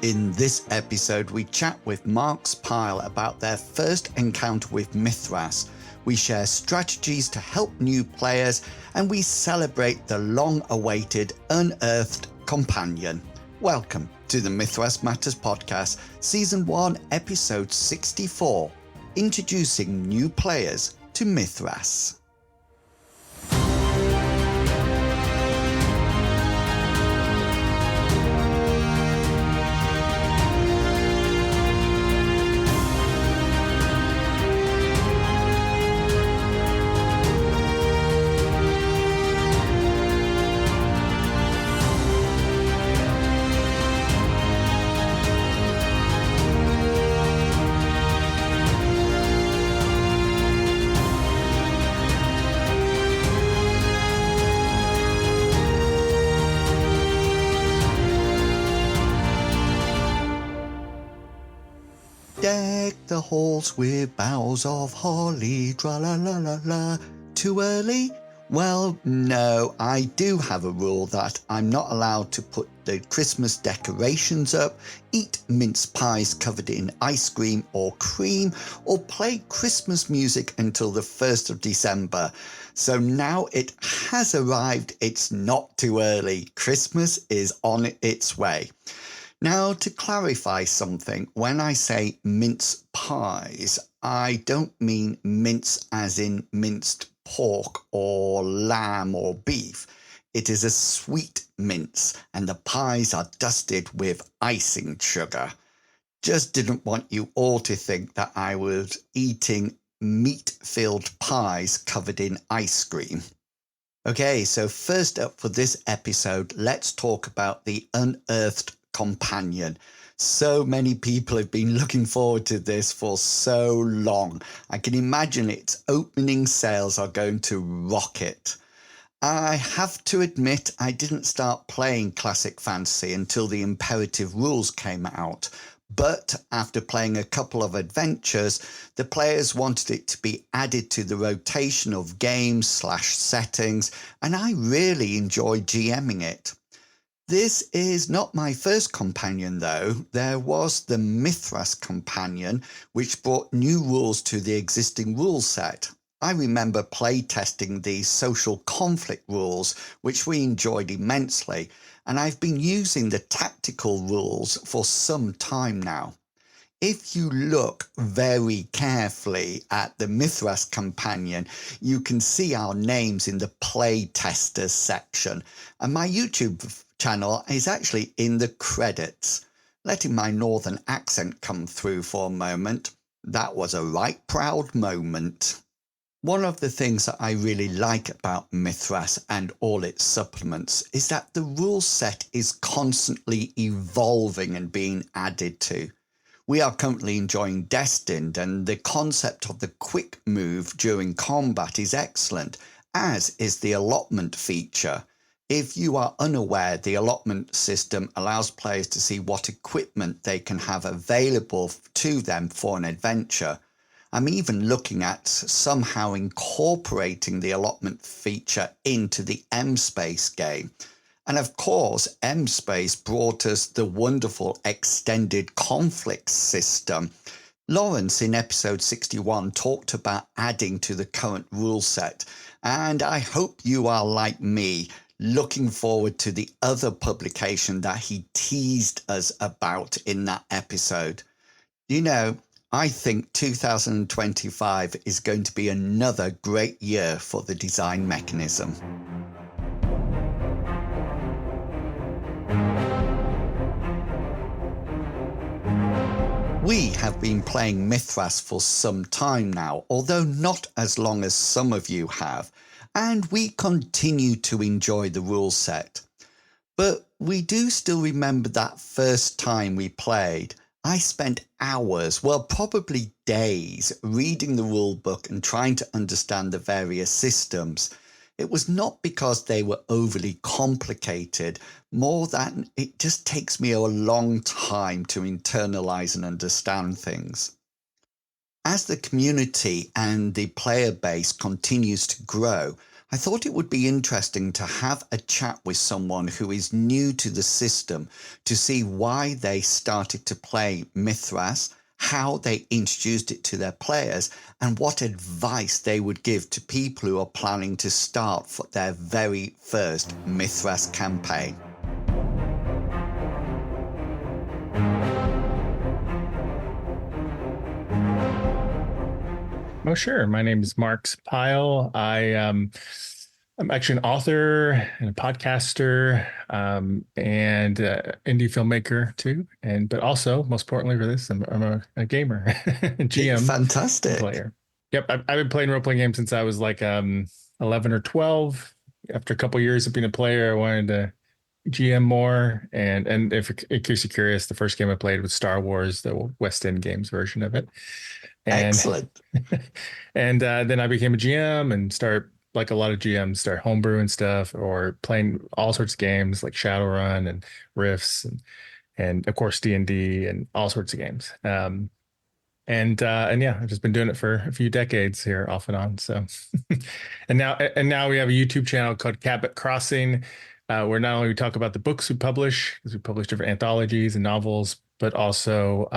In this episode, we chat with Marx Pile about their first encounter with Mythras. We share strategies to help new players, and we celebrate the long-awaited Unearthed Companion. Welcome to the Mythras Matters Podcast, Season 1, Episode 64, Introducing New Players to Mythras. Deck the halls with boughs of holly, tra-la-la-la-la. Too early? Well, no, I do have a rule that I'm not allowed to put the Christmas decorations up, eat mince pies covered in ice cream or cream, or play Christmas music until the 1st of December. So now it has arrived, it's not too early. Christmas is on its way. Now, to clarify something, when I say mince pies, I don't mean mince as in minced pork or lamb or beef. It is a sweet mince, and the pies are dusted with icing sugar. Just didn't want you all to think that I was eating meat-filled pies covered in ice cream. Okay, so first up for this episode, let's talk about the Unearthed Companion. So many people have been looking forward to this for so long. I can imagine its opening sales are going to rocket. I have to admit I didn't start playing Classic Fantasy until the Imperative rules came out. But after playing a couple of adventures, the players wanted it to be added to the rotation of games/settings, and I really enjoyed GMing it. This is not my first companion though. There was the Mythras companion, which brought new rules to the existing rule set. I remember playtesting the social conflict rules, which we enjoyed immensely, and I've been using the tactical rules for some time now. If you look very carefully at the Mythras companion, you can see our names in the playtesters section, and my YouTube channel is actually in the credits. Letting my northern accent come through for a moment, that was a right proud moment. One of the things that I really like about Mythras and all its supplements is that the rule set is constantly evolving and being added to. We are currently enjoying Destined, and the concept of the quick move during combat is excellent, as is the allotment feature. If you are unaware, the allotment system allows players to see what equipment they can have available to them for an adventure. I'm even looking at somehow incorporating the allotment feature into the M-Space game. And of course, M-Space brought us the wonderful extended conflict system. Lawrence in episode 61 talked about adding to the current rule set, and I hope you are like me, looking forward to the other publication that he teased us about in that episode. You know, I think 2025 is going to be another great year for the design mechanism. We have been playing Mythras for some time now, although not as long as some of you have, and we continue to enjoy the rule set. But we do still remember that first time we played. I spent hours, well probably days, reading the rule book and trying to understand the various systems. It was not because they were overly complicated, more than it just takes me a long time to internalize and understand things. As the community and the player base continues to grow, I thought it would be interesting to have a chat with someone who is new to the system to see why they started to play Mythras, how they introduced it to their players, and what advice they would give to people who are planning to start for their very first Mythras campaign. Oh, sure. My name is Marx Pile. I'm actually an author and a podcaster, and indie filmmaker too. But also, most importantly for this, I'm a gamer, a GM, and Fantastic. player. Yep, I've been playing role playing games since I was like 11 or 12. After a couple of years of being a player, I wanted to GM more. And if in case you're curious, the first game I played was Star Wars, the West End Games version of it. And Excellent. and then I became a GM and start like a lot of GMs start homebrewing stuff or playing all sorts of games like Shadowrun and Rifts and of course D&D and all sorts of games. And yeah, I've just been doing it for a few decades here off and on. So and now we have a YouTube channel called Cabot Crossing, where not only we talk about the books we publish, because we publish different anthologies and novels, but also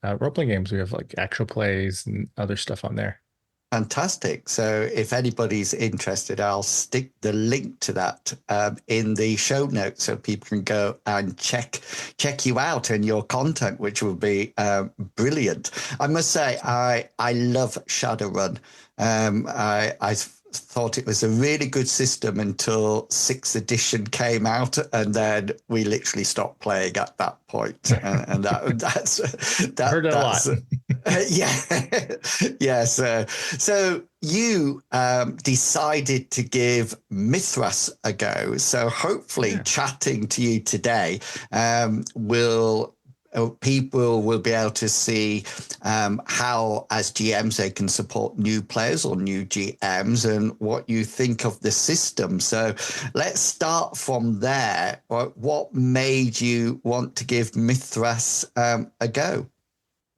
role-playing games. We have like actual plays and other stuff on there. Fantastic. So if anybody's interested, I'll stick the link to that in the show notes so people can go and check you out and your content, which will be brilliant. I must say, I love Shadowrun. I thought it was a really good system until 6th edition came out, and then we literally stopped playing at that point. And Heard it a lot. that's yeah, yes. So you decided to give Mythras a go. So hopefully, chatting to you today will people will be able to see how, as GMs, they can support new players or new GMs and what you think of the system. So let's start from there. What made you want to give Mythras a go?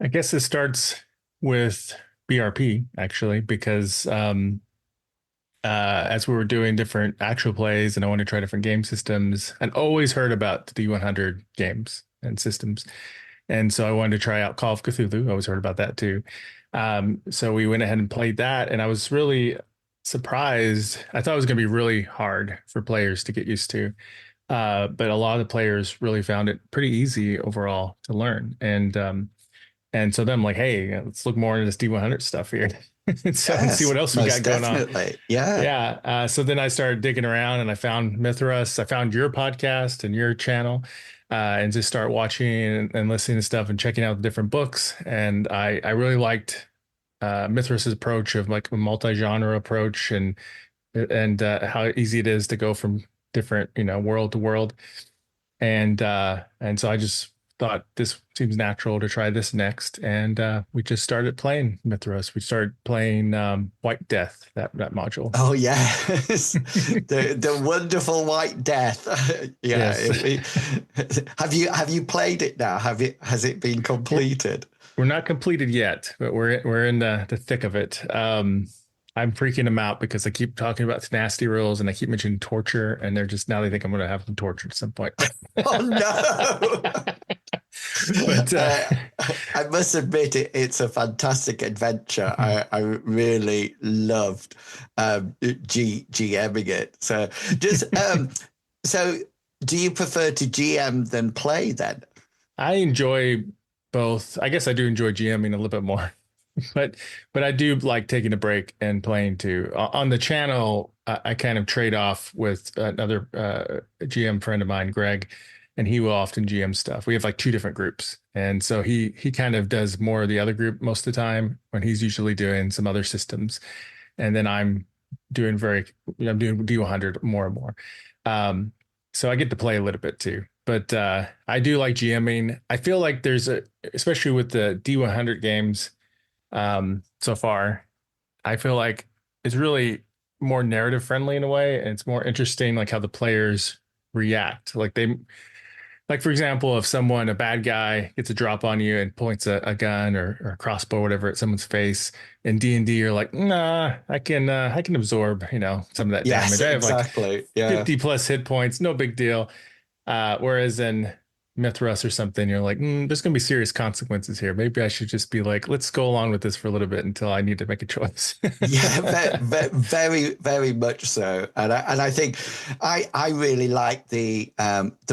I guess it starts with BRP actually, because as we were doing different actual plays and I wanted to try different game systems, and always heard about the D100 games and systems. And so I wanted to try out Call of Cthulhu. I always heard about that too. So we went ahead and played that, and I was really surprised. I thought it was going to be really hard for players to get used to. But a lot of the players really found it pretty easy overall to learn. And so then I'm like, hey, let's look more into this D100 stuff here. And see what else we got going on. Yeah. Yeah. So then I started digging around and I found Mythras. I found your podcast and your channel, and just start watching and listening to stuff and checking out different books. And I really liked Mithras's approach of like a multi-genre approach, and how easy it is to go from different, world to world. And so I just thought this seems natural to try this next, and we just started playing Mythras. We started playing White Death, that module. Oh yes, the wonderful White Death. Yeah. Yes. Have you played it now? Has it been completed? We're not completed yet, but we're in the thick of it. I'm freaking them out because I keep talking about nasty rules and I keep mentioning torture, and now they think I'm going to have them tortured at some point. Oh no. But I must admit it's a fantastic adventure. I really loved GMing it. So so do you prefer to GM than play then? I enjoy both. I guess I do enjoy GMing a little bit more. But I do like taking a break and playing too. On the channel, I kind of trade off with another GM friend of mine, Greg, and he will often GM stuff. We have like two different groups, and so he kind of does more of the other group most of the time when he's usually doing some other systems, and then I'm doing D100 more and more. So I get to play a little bit too. But I do like GMing. I feel like especially with the D100 games. So far, I feel like it's really more narrative friendly in a way, and it's more interesting, like how the players react. Like Like, for example, if a bad guy gets a drop on you and points a gun or a crossbow or whatever at someone's face in D&D, you're like, nah, I can absorb, some of that Yes, damage. I have like exactly. Yeah. 50 plus hit points, no big deal. Whereas in Mythras or something, you're like, there's going to be serious consequences here. Maybe I should just be like, let's go along with this for a little bit until I need to make a choice. Yeah, very, very much so, and I think I really like the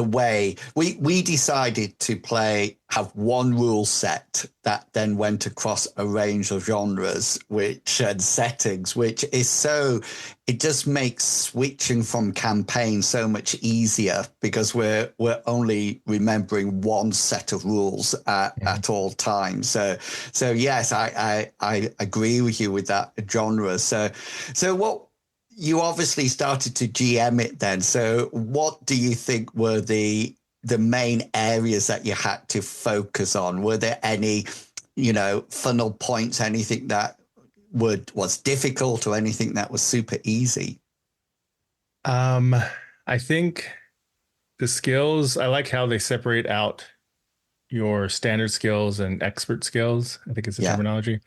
way we decided to have one rule set that then went across a range of genres, and settings, which is it just makes switching from campaign so much easier because we're only remembering one set of rules at all times. So yes, I agree with you with that genre. So what you obviously started to GM it then. So what do you think were the main areas that you had to focus on? Were there any, funnel points, anything that was difficult or anything that was super easy? I think the skills, I like how they separate out your standard skills and expert skills. I think it's the Yeah. terminology.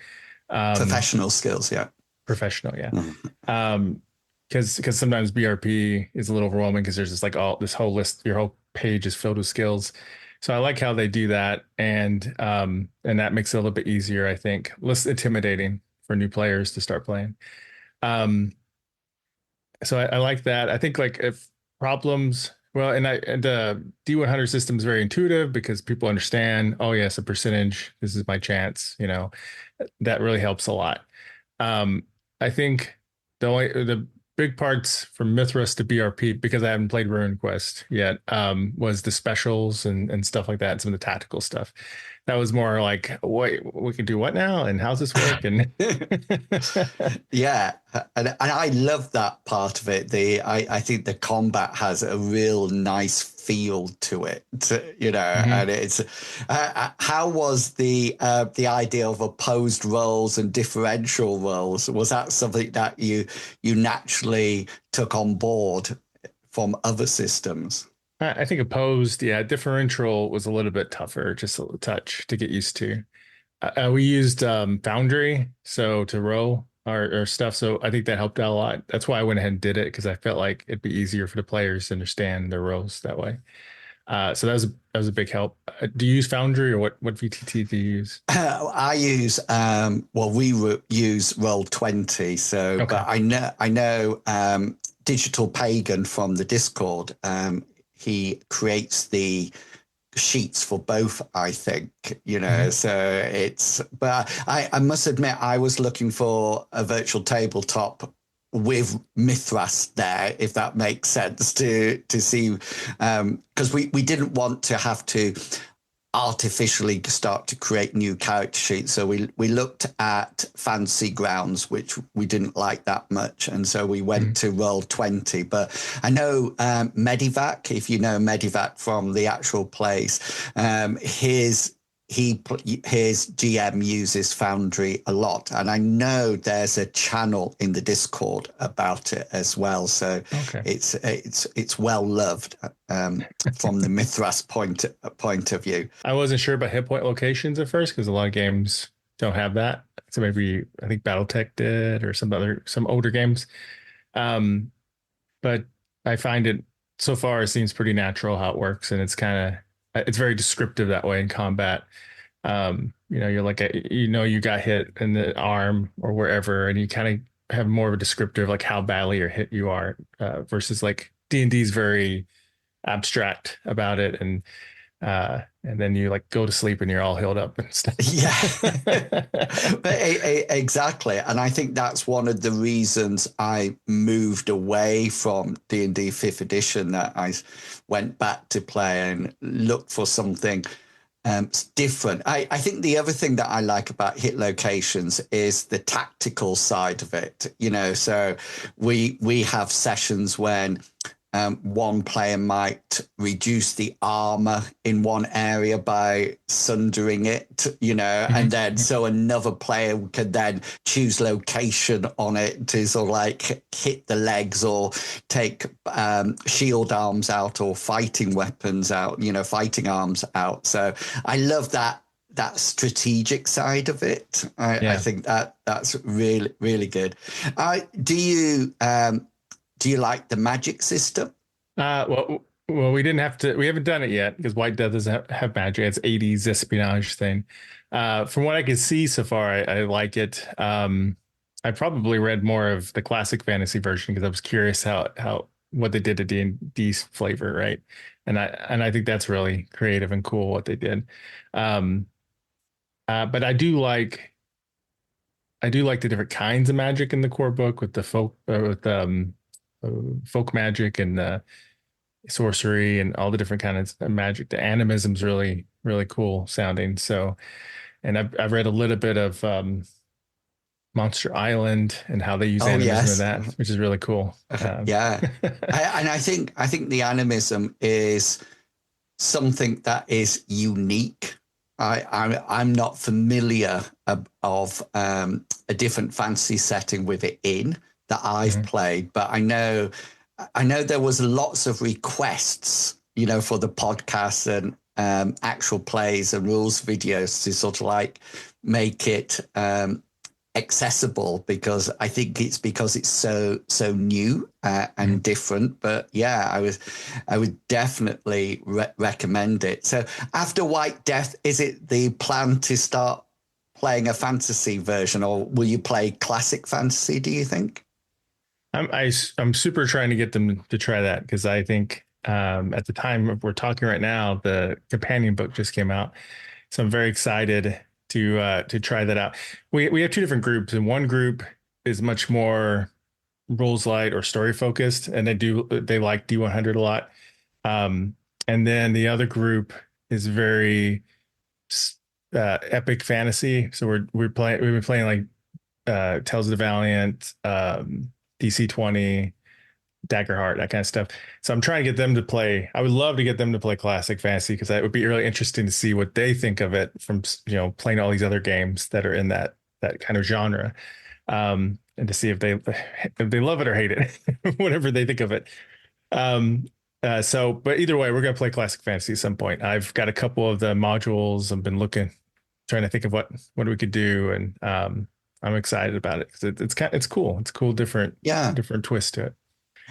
Professional skills. Yeah. Professional. Yeah. Mhm. Because sometimes BRP is a little overwhelming because there's just like this whole list, your whole page is filled with skills. So I like how they do that, and that makes it a little bit easier, I think, less intimidating for new players to start playing. So I like that. I think like if problems, well, and the D100 system is very intuitive because people understand, oh yes, a percentage, this is my chance, that really helps a lot. I think the big parts from Mythras to BRP, because I haven't played Ruin Quest yet, was the specials and stuff like that, and some of the tactical stuff. That was more like, wait, we can do what now, and how's this work? And Yeah, and I love that part of it. I think the combat has a real nice feel to it, Mhm. and it's how was the idea of opposed roles and differential roles? Was that something that you naturally took on board from other systems? I think opposed, yeah, differential was a little bit tougher, just a touch to get used to. We used Foundry so to row our stuff, so I think that helped out a lot. That's why I went ahead and did it because I felt like it'd be easier for the players to understand their rows that way. So that was a big help. Do you use Foundry or what VTT do you use? I use use Roll20. So, Okay. but I know Digital Pagan from the Discord. He creates the sheets for both, I think, Mhm. so but I must admit, I was looking for a virtual tabletop with Mythras there, if that makes sense, to see, because we didn't want to have to artificially start to create new character sheets. So we looked at Fancy Grounds, which we didn't like that much, and so we went Mhm. to Roll20. But I know Medivac, if you know Medivac from the actual place, his GM uses Foundry a lot, and I know there's a channel in the Discord about it as well. So Okay. it's well loved from the Mythras point of view. I wasn't sure about hit point locations at first because a lot of games don't have that. So maybe I think BattleTech did or some older games. Um, but I find it so far it seems pretty natural how it works, and it's very descriptive that way in combat. You're like you got hit in the arm or wherever, and you kind of have more of a descriptor of like how badly you're hit you are, versus like D&D is very abstract about it, and then you like go to sleep and you're all healed up and stuff. Yeah, but exactly, and I think that's one of the reasons I moved away from D&D Fifth Edition. That I went back to play and looked for something different. I think the other thing that I like about hit locations is the tactical side of it. So we have sessions when one player might reduce the armor in one area by sundering it, and then so another player could then choose location on it to sort of like hit the legs or take shield arms out or fighting weapons out, fighting arms out. So I love that strategic side of it. I think that's really, really good. Do you like the magic system? Well, we haven't done it yet because White Death doesn't have magic. It's 80s espionage thing. From what I can see so far, I like it. I probably read more of the classic fantasy version because I was curious how what they did to D&D flavor, right? And I think that's really creative and cool what they did. But I do like the different kinds of magic in the core book with the folk magic and the sorcery and all the different kinds of magic. The animism's really, really cool sounding. So, and I've read a little bit of Monster Island and how they use animism in that, which is really cool. Yeah, and I think the animism is something that is unique. I'm not familiar of a different fantasy setting with it in that I've played, but I know there was lots of requests, for the podcasts and actual plays and rules videos to sort of like make it accessible, because I think it's because it's so new and different. But yeah, I would definitely recommend it. So after White Death, is it the plan to start playing a fantasy version, or will you play classic fantasy, do you think? I'm super trying to get them to try that because I think at the time we're talking right now, the companion book just came out, so I'm very excited to try that out. We have two different groups, and one group is much more rules light or story focused, and they like D100 a lot. And then the other group is very epic fantasy. So we've been playing like Tales of the Valiant, DC-20, Daggerheart, that kind of stuff. So I'm trying to get them to play. I would love to get them to play classic fantasy because that would be really interesting to see what they think of it from playing all these other games that are in that kind of genre, and to see if they love it or hate it, whatever they think of it. But either way, we're gonna play classic fantasy at some point. I've got a couple of the modules. I've been trying to think of what we could do, and I'm excited about it because it's cool. It's cool, different twist to it.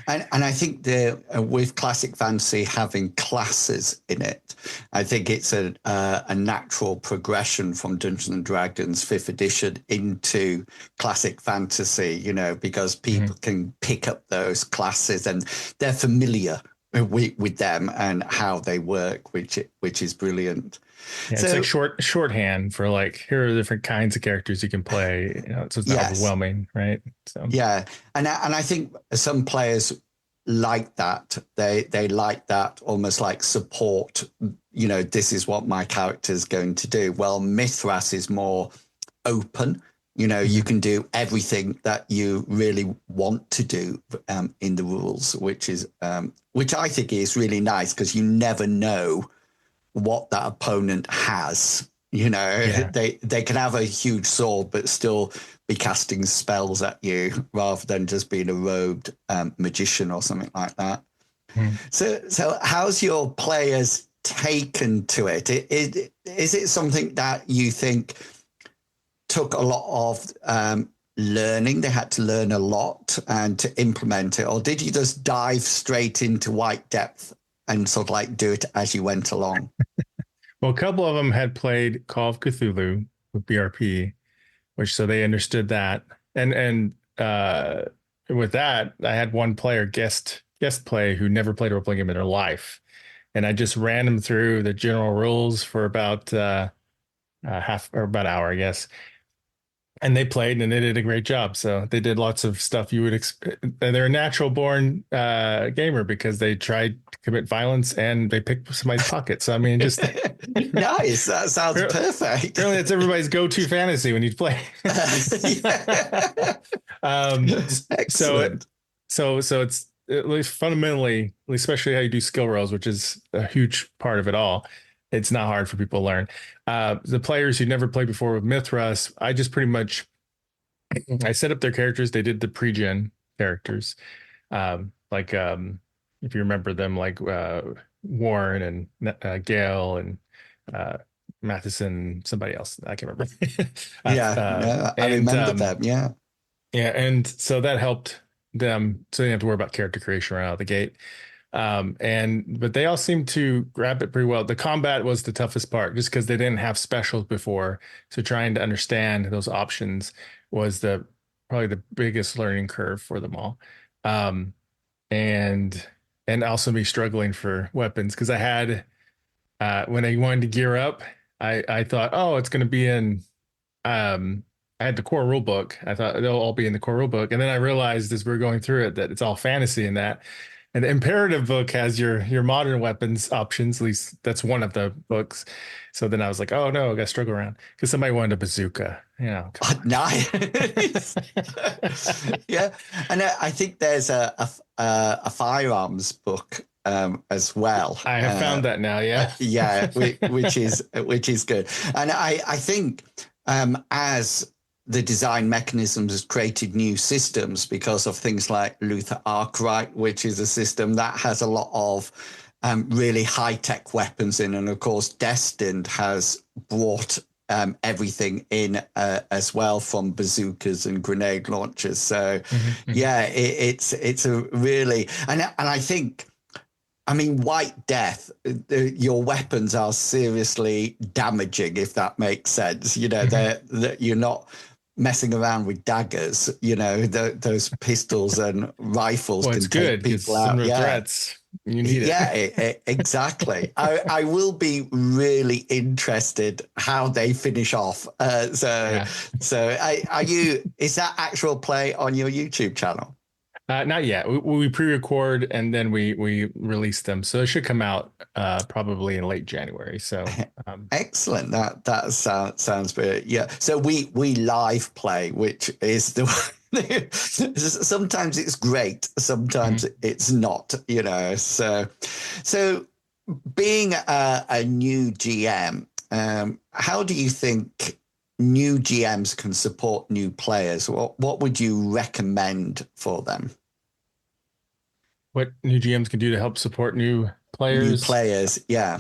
And I think with classic fantasy having classes in it, I think it's a natural progression from Dungeons and Dragons 5th edition into classic fantasy, because people can pick up those classes and they're familiar with them and how they work, which is brilliant. Yeah, so, it's like shorthand for like, here are the different kinds of characters you can play. So it's not overwhelming, right? So yeah, and I think some players like that. They like that almost like support. This is what my character is going to do. Well, Mythras is more open. You can do everything that you really want to do in the rules, which I think is really nice because you never know what that opponent has. They can have a huge sword but still be casting spells at you rather than just being a robed magician or something like that. So how's your players taken to it? Is it something that you think took a lot of learning? They had to learn a lot and to implement it, or did you just dive straight into White Depth and sort of like do it as you went along? Well, a couple of them had played Call of Cthulhu with BRP, so they understood that. And with that, I had one player guest play who never played a role playing game in their life, and I just ran them through the general rules for about about an hour, I guess. And they played and they did a great job. So they did lots of stuff you would expect. They're a natural born gamer because they tried to commit violence and they picked somebody's pocket. So, I mean, just nice. That sounds perfect. Apparently that's everybody's go-to fantasy when you play. Excellent. So it's at least fundamentally, especially how you do skill rolls, which is a huge part of it all. It's not hard for people to learn. The players who never played before with Mythras, I just pretty much I set up their characters. They did the pre-gen characters, like if you remember them, like Warren and Gail and uh, Matheson, somebody else I can't remember. Yeah, no, I and remember them. Yeah. yeah, and so that helped them, so they didn't have to worry about character creation right out of the gate. And but they all seemed to grab it pretty well. The combat was the toughest part, just because they didn't have specials before. So trying to understand those options was the probably the biggest learning curve for them all. Um, and and also me struggling for weapons because I had when I wanted to gear up, I thought, oh, it's going to be in I had the core rule book. I thought they'll all be in the core rule book. And then I realized as we are going through it that it's all fantasy in that. And the imperative book has your modern weapons options. At least that's one of the books. So then I was like, oh no, I got to struggle around because somebody wanted a bazooka. You know, Nice. Yeah, and I think there's a firearms book as well. I have found that now. Yeah. Yeah, which is good, and I think as the design mechanisms has created new systems because of things like Luther Arkwright, which is a system that has a lot of really high-tech weapons in. And of course, Destined has brought everything in as well, from bazookas and grenade launchers. So yeah, it's a really, and I think, I mean, White Death, your weapons are seriously damaging, if that makes sense. You know, you're not messing around with daggers. You know, those pistols and rifles Well, can it's take good because people some out. of the Yeah. threats you need it. Yeah, exactly. I will be really interested how they finish off. So are you? Is that actual play on your YouTube channel? Not yet. We pre-record and then we release them, so it should come out probably in late January. So Excellent. That sounds good. Yeah. So we live play, which is the sometimes it's great, sometimes it's not. You know. So being a new GM, how do you think new GMs can support new players? What would you recommend for them? what new GMs can do to help support new New players, players, yeah.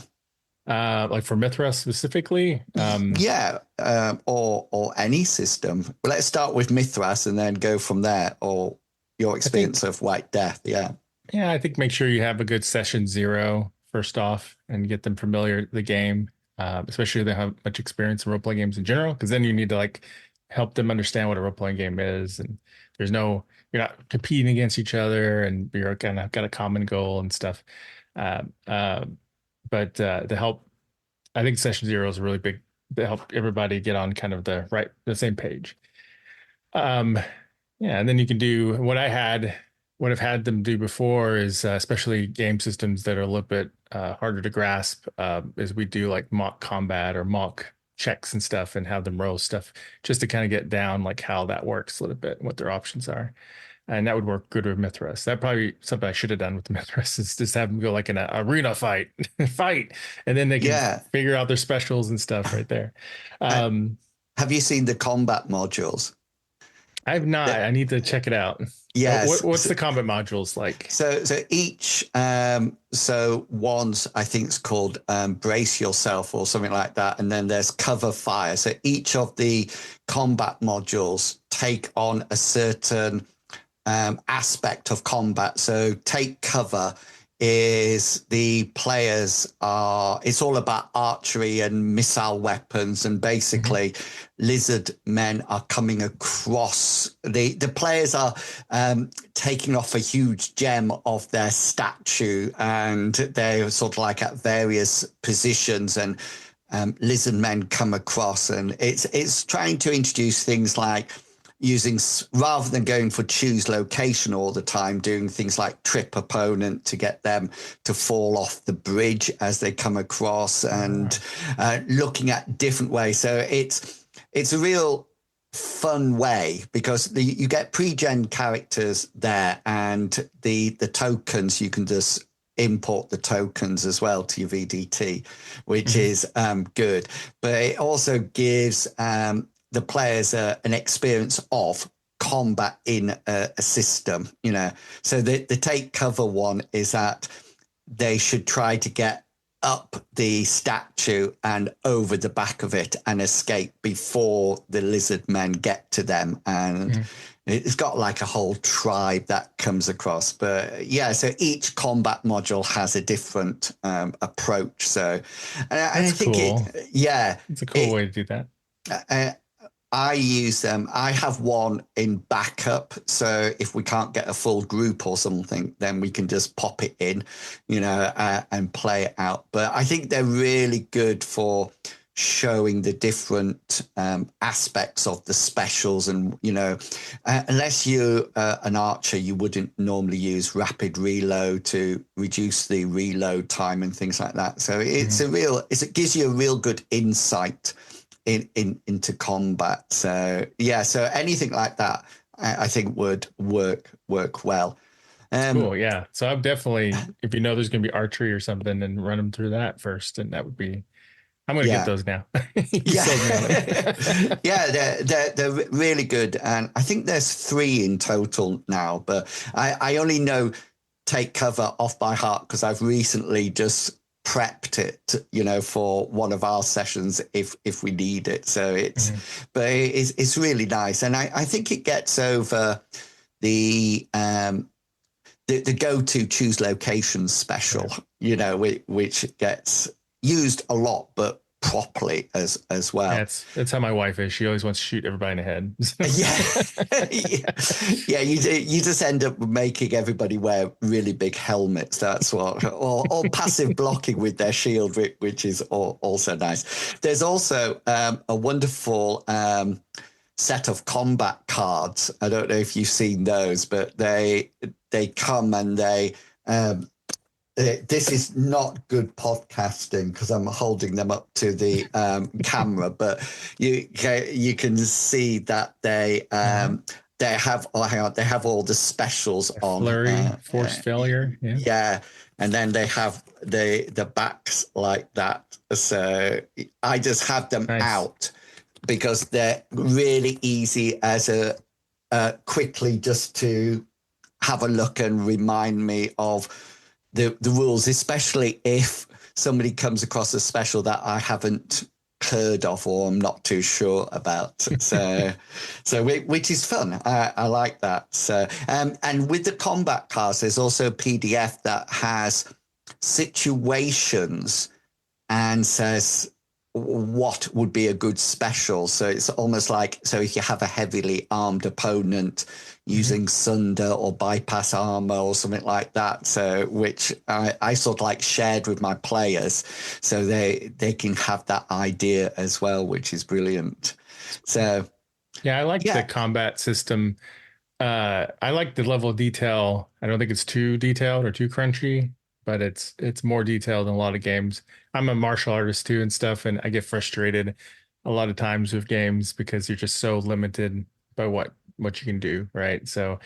like for Mythras specifically. Yeah, or any system. Let's start with Mythras and then go from there, or your I think, experience of White Death. Yeah. yeah, I think make sure you have a good session zero first off and get them familiar with the game, especially if they have much experience in role playing games in general, because then you need to like help them understand what a role playing game is, and there's no you're not competing against each other, and you're kind of got a common goal and stuff. Uh, uh, but to help, I think session zero is really big to help everybody get on kind of the same page. Um, yeah, and then you can do what I've had them do before is especially game systems that are a little bit harder to grasp. Is we do like mock combat or mock checks and stuff, and have them roll stuff just to kind of get down like how that works a little bit and what their options are. And that would work good with Mythras. That probably something I should have done with Mythras is just have them go like in an arena fight, fight, and then they can Yeah. figure out their specials and stuff right there. Uh, Um, have you seen the combat modules? I've not. That, I need to check it out. yes. What's the combat modules like? So each so one's, I think it's called brace yourself or something like that, and then there's cover fire. So each of the combat modules take on a certain aspect of combat. So take cover is the players are, it's all about archery and missile weapons, and basically lizard men are coming across, the players are taking off a huge gem of their statue, and they're sort of like at various positions, and lizard men come across, and it's trying to introduce things like using, rather than going for choose location all the time, doing things like trip opponent to get them to fall off the bridge as they come across, and looking at different ways. So it's a real fun way, because you get pre-gen characters there, and the tokens, you can just import the tokens as well to your VDT, which is good. But it also gives the players an experience of combat in a system, you know. So the take cover one is that they should try to get up the statue and over the back of it and escape before the lizard men get to them. And it's got like a whole tribe that comes across. But yeah, so each combat module has a different approach. So, and I think cool. It's a cool way to do that. I use them. I have one in backup. So if we can't get a full group or something, then we can just pop it in, you know, and play it out. But I think they're really good for showing the different aspects of the specials. And, you know, unless you're an archer, you wouldn't normally use rapid reload to reduce the reload time and things like that. So it's it gives you a real good insight into combat. So yeah, so anything like that I think would work well. Cool. Yeah. So I'm definitely, if you know there's going to be archery or something, and run them through that first, and that would be, I'm going to get those now. Yeah, they're really good, and I think there's 3 in total now, but I only know take cover off by heart because I've recently just prepped it, you know, for one of our sessions if we need it. So but it's really nice, and I think it gets over the go-to choose location special, you know, which gets used a lot, but properly as well. That's how my wife is. She always wants to shoot everybody in the head. yeah. You just end up making everybody wear really big helmets. That's what, or passive blocking with their shield, which is also nice. There's also a wonderful set of combat cards. I don't know if you've seen those, but they come and they. This is not good podcasting because I'm holding them up to the camera, but you can see that they have they have all the specials on flurry, force failure, and then they have the backs like that. So I just have them out because they're really easy as a quickly just to have a look and remind me of the rules, especially if somebody comes across a special that I haven't heard of or I'm not too sure about. So which is fun. I like that. So and with the combat cards, there's also a PDF that has situations and says what would be a good special. So it's almost like, so if you have a heavily armed opponent using sunder or bypass armor or something like that, so which I sort of like shared with my players, so they can have that idea as well, which is brilliant. So I like the combat system. I like the level of detail. I don't think it's too detailed or too crunchy, but it's more detailed than a lot of games. I'm a martial artist too and stuff, and I get frustrated a lot of times with games because you're just so limited by what you can do, right? So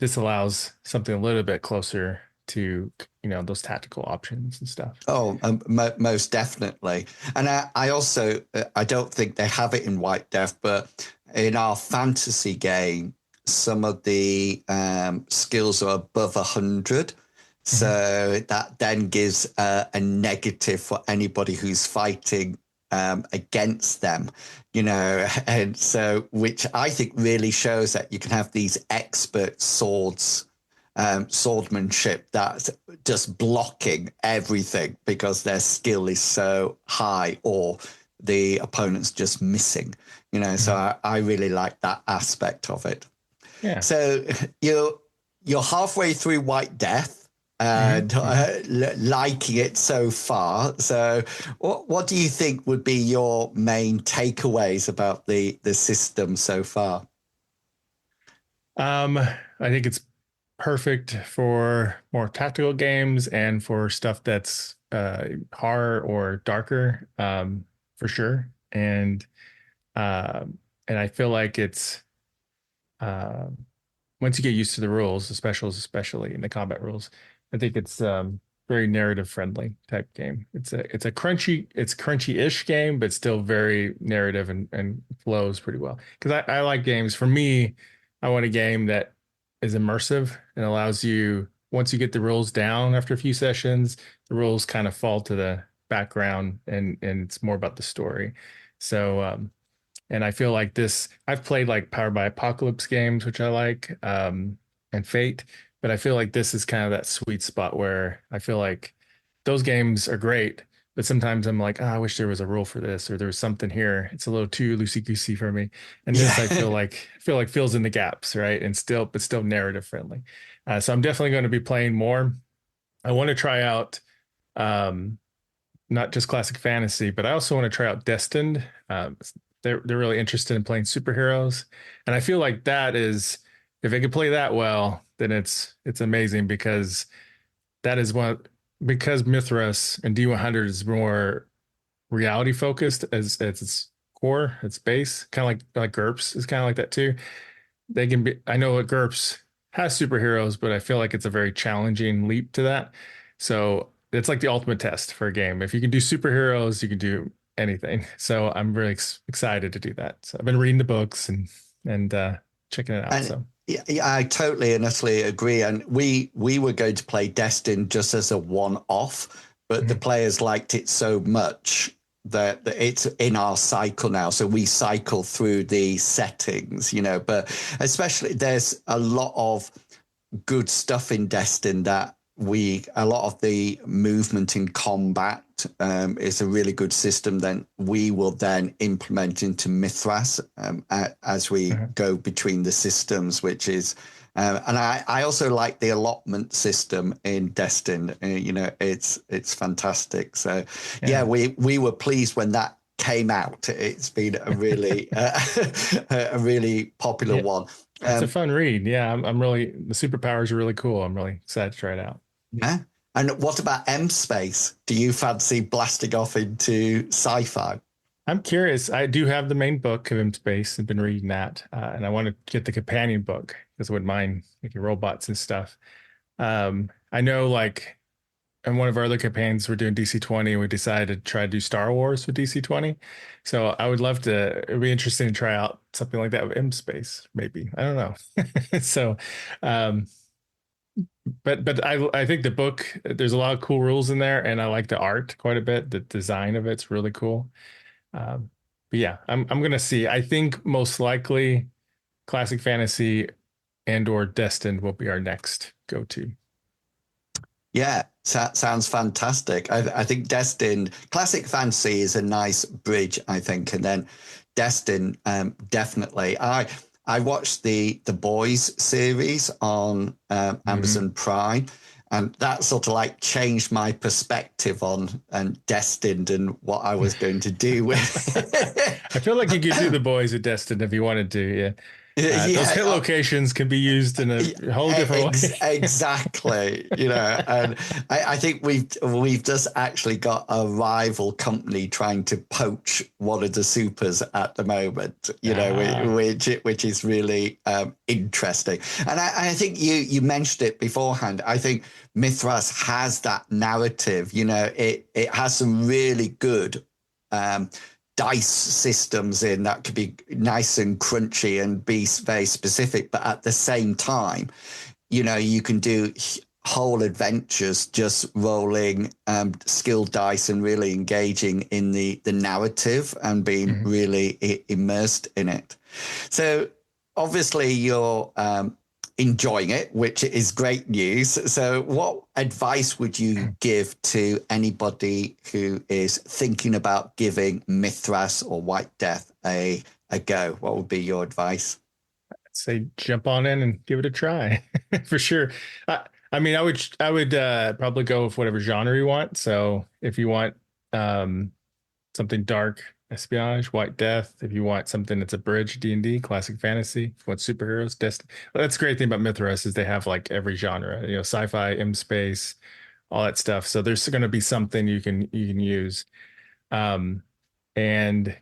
this allows something a little bit closer to, you know, those tactical options and stuff. Oh, most definitely. And I also, I don't think they have it in White Death, but in our fantasy game, some of the skills are above 100. So that then gives a negative for anybody who's fighting against them, you know, and so which I think really shows that you can have these expert swordmanship that's just blocking everything because their skill is so high or the opponent's just missing, you know. So I really like that aspect of it. Yeah. So you're halfway through White Death and liking it so far. So what do you think would be your main takeaways about the system so far? I think it's perfect for more tactical games and for stuff that's horror or darker, for sure. And and I feel like it's uh, once you get used to the rules, the specials especially, and the combat rules, I think it's very narrative friendly type game. It's crunchy-ish game, but still very narrative and flows pretty well. Because I like games. For me, I want a game that is immersive and allows you, once you get the rules down after a few sessions, the rules kind of fall to the background and it's more about the story. So and I feel like this, I've played like Powered by Apocalypse games, which I like, and Fate, but I feel like this is kind of that sweet spot where I feel like those games are great, but sometimes I'm like, oh, I wish there was a rule for this or there was something here. It's a little too loosey goosey for me. And this Yeah. I feel like fills in the gaps, right? And still, but still narrative friendly. So I'm definitely going to be playing more. I want to try out um, not just classic fantasy, but I also want to try out Destined. They're really interested in playing superheroes, and I feel like that is, if they can play that well, then it's amazing because that is what, because Mythras and D100 is more reality focused as its core, its base, kind of like GURPS is kind of like that too. They can be, I know what GURPS has superheroes, but I feel like it's a very challenging leap to that. So it's like the ultimate test for a game. If you can do superheroes, you can do anything. So I'm really excited to do that. So I've been reading the books and checking it out. And So yeah, yeah, I totally and utterly agree. And we were going to play Destin just as a one-off, but the mhm. players liked it so much that it's in our cycle now. So we cycle through the settings, but especially there's a lot of good stuff in Destin that a lot of the movement in combat is a really good system. Then we will then implement into Mythras as we Mhm. go between the systems, which is. And I also like the allotment system in Destin. It's fantastic. So yeah, Yeah. we were pleased when that came out. It's been a really a really popular Yeah. one. It's a Um, fun read. Yeah, I'm really, the superpowers are really cool. I'm really excited to try it out. Yeah. And what about M space? Do you fancy blasting off into sci-fi? I'm curious. I do have the main book of M Space and been reading that, and I want to get the companion book because I wouldn't mind making robots and stuff. I know, like, in one of our other campaigns, we're doing DC-20, and we decided to try to do Star Wars with DC-20. So I would love to. It'd be interesting to try out something like that with M Space, maybe. I don't know. So, um, but I think the book, there's a lot of cool rules in there, and I like the art quite a bit. The design of it's really cool. Um, but yeah, I'm gonna see. I think most likely classic fantasy and or Destined will be our next go-to. Yeah, sounds fantastic. I think Destined Classic Fantasy is a nice bridge, I think, and then Destined definitely. I watched the Boys series on Mhm. Amazon Prime, and that sort of like changed my perspective on and Destined and what I was going to do with it. I feel like you could do the boys at Destin if you wanted to. Yeah, those hit Yeah, locations can be used in a whole different way. Exactly, and I think we've just actually got a rival company trying to poach one of the supers at the moment, Ah, which is really interesting. And I think you mentioned it beforehand. I think Mythras has that narrative. It has some really good um, dice systems in that could be nice and crunchy and be very specific, but at the same time, you can do whole adventures just rolling skill dice and really engaging in the narrative and being mhm. really immersed in it. So obviously you're enjoying it, which is great news. So what advice would you give to anybody who is thinking about giving Mithras or White Death a go? What would be your advice? Say jump on in and give it a try for sure. I mean, I would probably go with whatever genre you want. So if you want um, something dark, espionage, White Death. If you want something that's a bridge, D&D, classic fantasy. If you want superheroes, Destiny. Well, that's the great thing about Mythras is they have like every genre, sci-fi, M space, all that stuff. So there's going to be something you can use. Um, and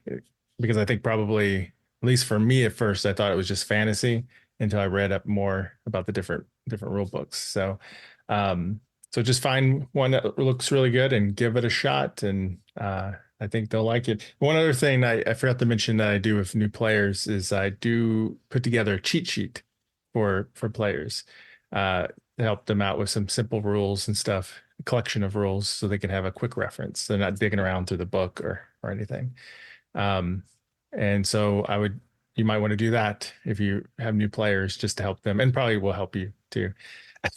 because I think probably least for me at first, I thought it was just fantasy until I read up more about the different rule books. Um, so just find one that looks really good and give it a shot, and I think they'll like it. One other thing I forgot to mention that I do with new players is I do put together a cheat sheet for players to help them out with some simple rules and stuff, a collection of rules, so they can have a quick reference. They're not digging around through the book or anything. Um, and so you might want to do that if you have new players, just to help them, and probably will help you too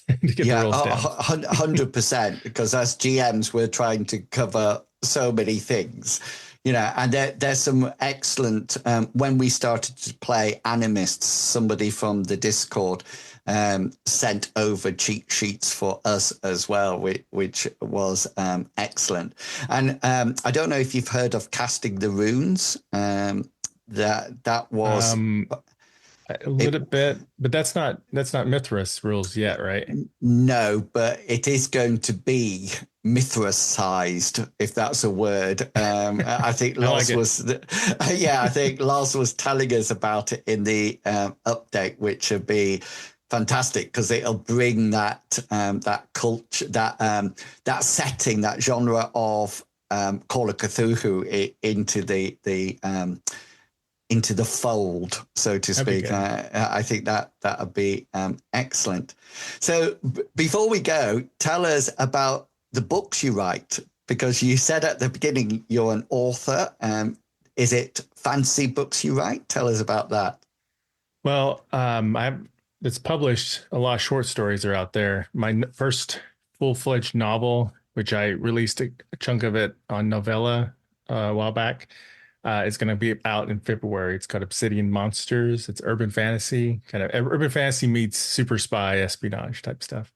to get the Yeah, rules down. 100%. Because as GMs, we're trying to cover so many things, and there's some excellent. When we started to play Animists, somebody from the Discord sent over cheat sheets for us as well, which was excellent. And I don't know if you've heard of casting the runes. That was. A little bit, but that's not Mythras rules yet, right? No, but it is going to be Mythras sized, if that's a word. I think Lars I think Lars was telling us about it in the update, which would be fantastic because it'll bring that culture, that setting, that genre of Call of Cthulhu into the fold, so to speak. I think that would be excellent. So before we go, tell us about the books you write, because you said at the beginning you're an author. Is it fancy books you write? Tell us about that. Well, it's published. A lot of short stories are out there. My first full-fledged novel, which I released a chunk of it on Novella a while back, it's going to be out in February. It's called Obsidian Monsters. It's urban fantasy, kind of urban fantasy meets super spy espionage type stuff.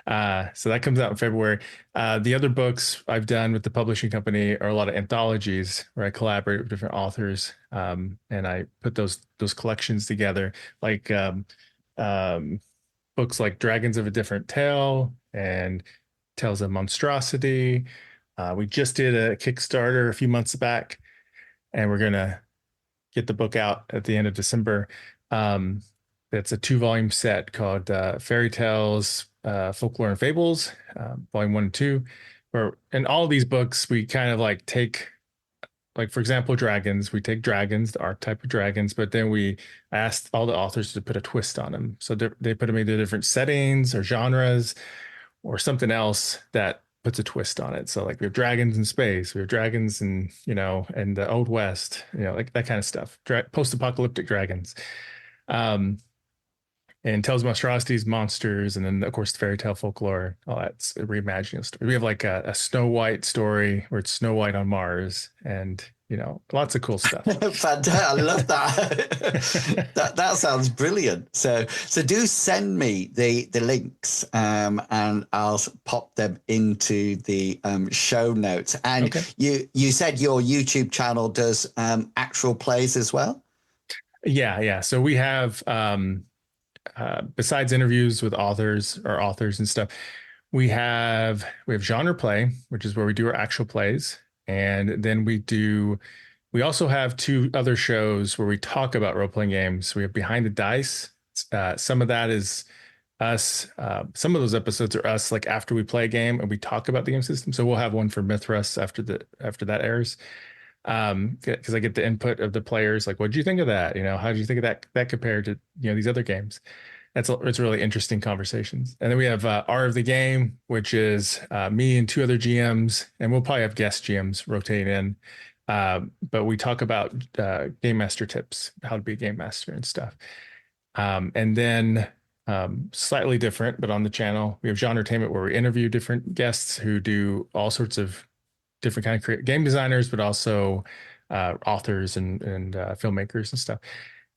So that comes out in February. The other books I've done with the publishing company are a lot of anthologies where I collaborate with different authors, and I put those collections together, like books like Dragons of a Different Tale and Tales of Monstrosity. We just did a Kickstarter a few months back, and we're gonna get the book out at the end of December. It's a 2-volume set called Fairy Tales, Folklore and Fables, Volume 1 and 2. Where in all these books, we kind of like take, like for example, dragons. We take dragons, the archetype of dragons, but then we asked all the authors to put a twist on them. So they put them into different settings or genres or something else that puts a twist on it. So like we have dragons in space, we have dragons in, in the Old West, like that kind of stuff. Post-apocalyptic dragons. And Tales of Monstrosities, monsters, and then of course the fairy tale folklore, all that's reimagining story. We have like a Snow White story where it's Snow White on Mars, and lots of cool stuff. Fantastic! I love that. that sounds brilliant. So do send me the links, and I'll pop them into the show notes. And okay. You said your YouTube channel does actual plays as well. Yeah. So we have. Besides interviews with authors and stuff, we have genre play, which is where we do our actual plays. And then we also have 2 other shows where we talk about role-playing games. We have Behind the Dice. Some of that is us. Some of those episodes are us, like after we play a game and we talk about the game system. So we'll have one for Mythras after that airs. Because I get the input of the players, like, what did you think of that? How did you think of that compared to these other games? It's really interesting conversations. And then we have R of the Game, which is me and 2 other GMs, and we'll probably have guest GMs rotate in. But we talk about game master tips, how to be a game master and stuff. And then slightly different, but on the channel, we have Genretainment, where we interview different guests who do all sorts of different kind of game designers, but also authors and filmmakers and stuff.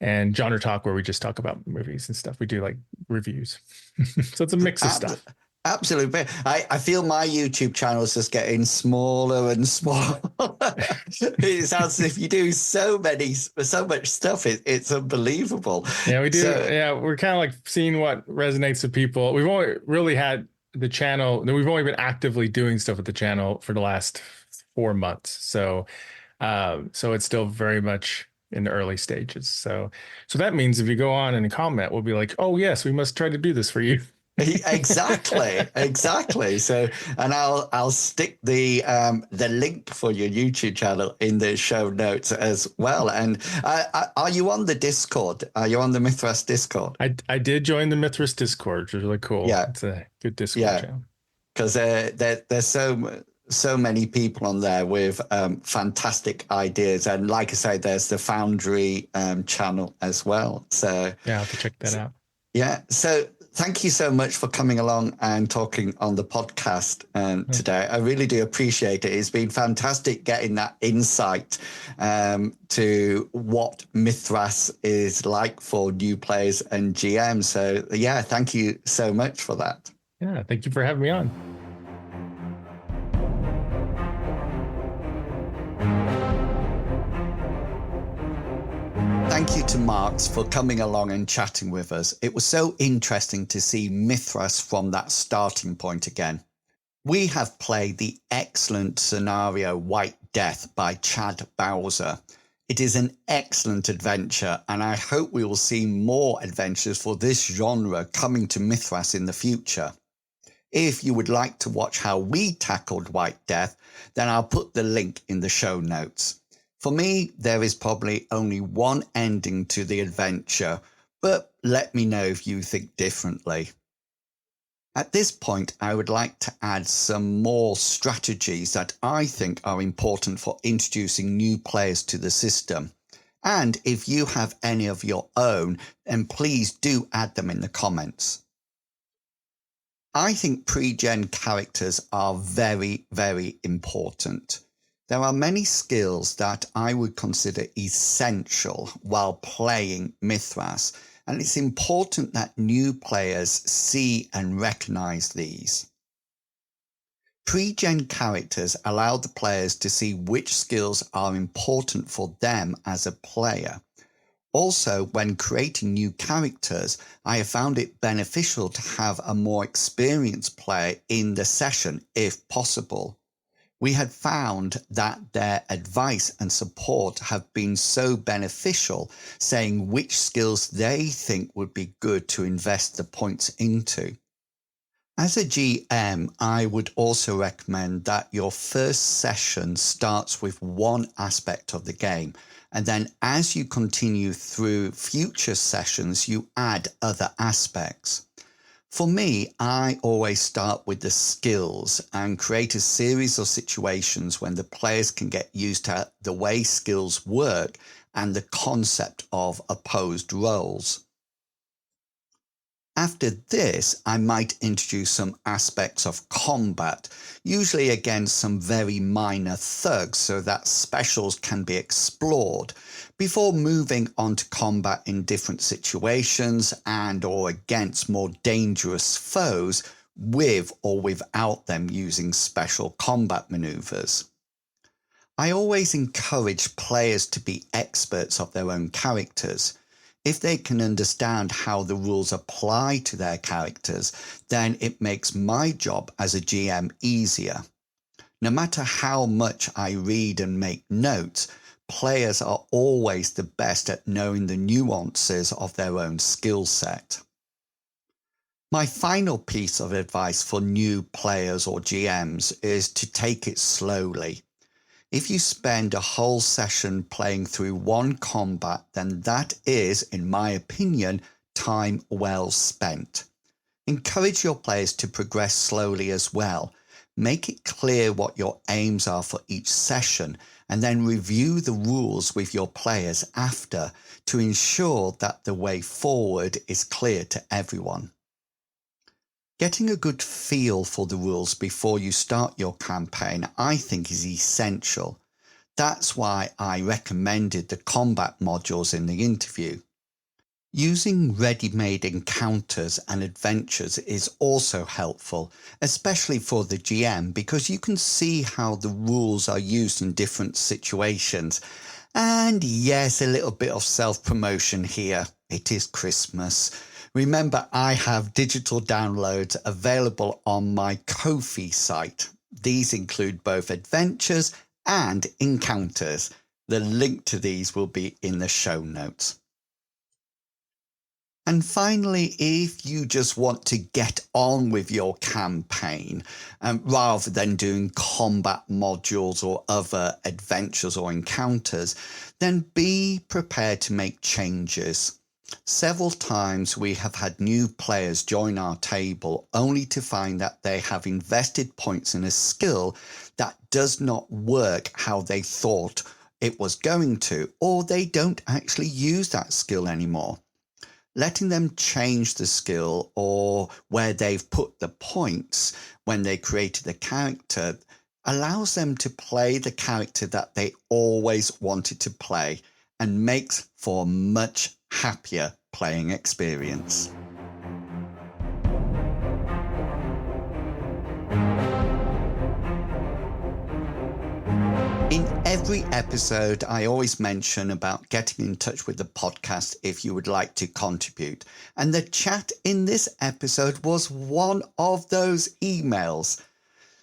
And Genre Talk, where we just talk about movies and stuff. We do like reviews. So it's a mix of stuff. Absolutely. I feel my YouTube channel is just getting smaller and smaller. It sounds as if you do so much stuff. It's unbelievable. Yeah, we do. We're kind of like seeing what resonates with people. We've only really had the channel. We've only been actively doing stuff with the channel for the last 4 months. So it's still very much in the early stages. So that means if you go on and comment, we'll be like, oh yes, we must try to do this for you. Exactly. So, and I'll stick the link for your YouTube channel in the show notes as well. And are you on the Discord? Are you on the Mythras Discord? I did join the Mythras Discord, which is really cool. Yeah, It's a good Discord channel. Because there's so many people on there with fantastic ideas, and like I say, there's the Foundry channel as well. So yeah, I'll have to check that out. Yeah. So thank you so much for coming along and talking on the podcast today. I really do appreciate it. It's been fantastic getting that insight to what Mythras is like for new players and GMs. So yeah, thank you so much for that. Yeah, thank you for having me on. Thank you to Marx for coming along and chatting with us. It was so interesting to see Mythras from that starting point again. We have played the excellent scenario White Death by Chad Bowser. It is an excellent adventure, and I hope we will see more adventures for this genre coming to Mythras in the future. If you would like to watch how we tackled White Death, then I'll put the link in the show notes. For me, there is probably only one ending to the adventure, but let me know if you think differently. At this point, I would like to add some more strategies that I think are important for introducing new players to the system. And if you have any of your own, then please do add them in the comments. I think pre-gen characters are very, very important. There are many skills that I would consider essential while playing Mythras, and it's important that new players see and recognize these. Pre-gen characters allow the players to see which skills are important for them as a player. Also, when creating new characters, I have found it beneficial to have a more experienced player in the session if possible. We had found that their advice and support have been so beneficial, saying which skills they think would be good to invest the points into. As a GM, I would also recommend that your first session starts with one aspect of the game, and then as you continue through future sessions, you add other aspects. For me, I always start with the skills and create a series of situations when the players can get used to the way skills work and the concept of opposed roles. After this, I might introduce some aspects of combat, usually against some very minor thugs so that specials can be explored, before moving on to combat in different situations and or against more dangerous foes with or without them using special combat maneuvers. I always encourage players to be experts of their own characters. If they can understand how the rules apply to their characters, then it makes my job as a GM easier. No matter how much I read and make notes, players are always the best at knowing the nuances of their own skill set. My final piece of advice for new players or GMs is to take it slowly. If you spend a whole session playing through one combat, then that is, in my opinion, time well spent. Encourage your players to progress slowly as well. Make it clear what your aims are for each session, and then review the rules with your players after to ensure that the way forward is clear to everyone. Getting a good feel for the rules before you start your campaign, I think, is essential. That's why I recommended the combat modules in the interview. Using ready-made encounters and adventures is also helpful, especially for the GM, because you can see how the rules are used in different situations. And yes, a little bit of self-promotion here. It is Christmas. Remember, I have digital downloads available on my Ko-fi site. These include both adventures and encounters. The link to these will be in the show notes. And finally, if you just want to get on with your campaign, rather than doing combat modules or other adventures or encounters, then be prepared to make changes. Several times we have had new players join our table only to find that they have invested points in a skill that does not work how they thought it was going to, or they don't actually use that skill anymore. Letting them change the skill or where they've put the points when they created the character allows them to play the character that they always wanted to play and makes for a much happier playing experience. In every episode, I always mention about getting in touch with the podcast if you would like to contribute. And the chat in this episode was one of those emails.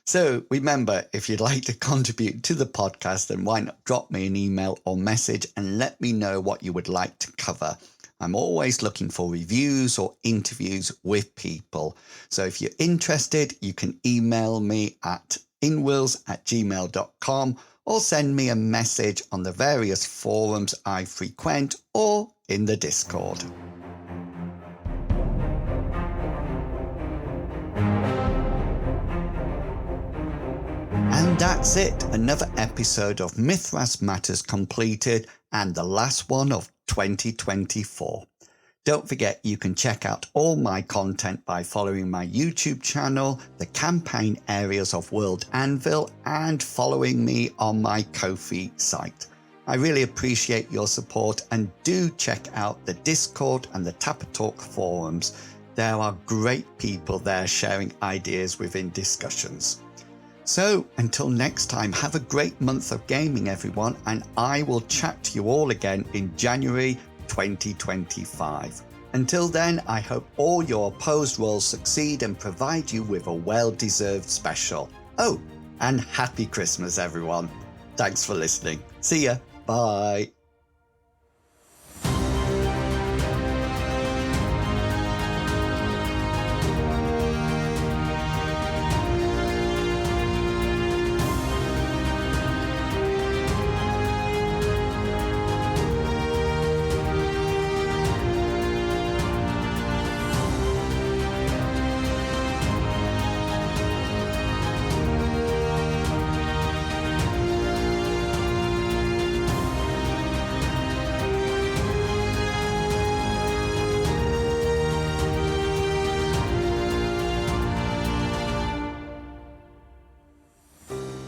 So remember, if you'd like to contribute to the podcast, then why not drop me an email or message and let me know what you would like to cover. I'm always looking for reviews or interviews with people. So if you're interested, you can email me at inwils@gmail.com or send me a message on the various forums I frequent or in the Discord. And that's it. Another episode of Mythras Matters completed, and the last one of 2024. Don't forget you can check out all my content by following my YouTube channel, the campaign areas of World Anvil, and following me on my Ko-fi site. I really appreciate your support, and do check out the Discord and the Tapper Talk forums. There are great people there sharing ideas within discussions. So until next time, have a great month of gaming, everyone, and I will chat to you all again in January 2025. Until then, I hope all your opposed rolls succeed and provide you with a well-deserved special. Oh, and happy Christmas, everyone. Thanks for listening. See ya. Bye.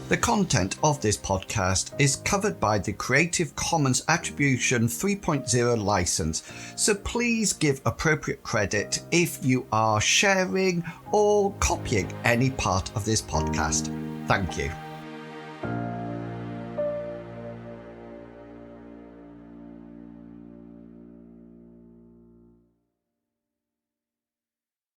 The content of this podcast is covered by the Creative Commons Attribution 3.0 license, so please give appropriate credit if you are sharing or copying any part of this podcast. Thank you.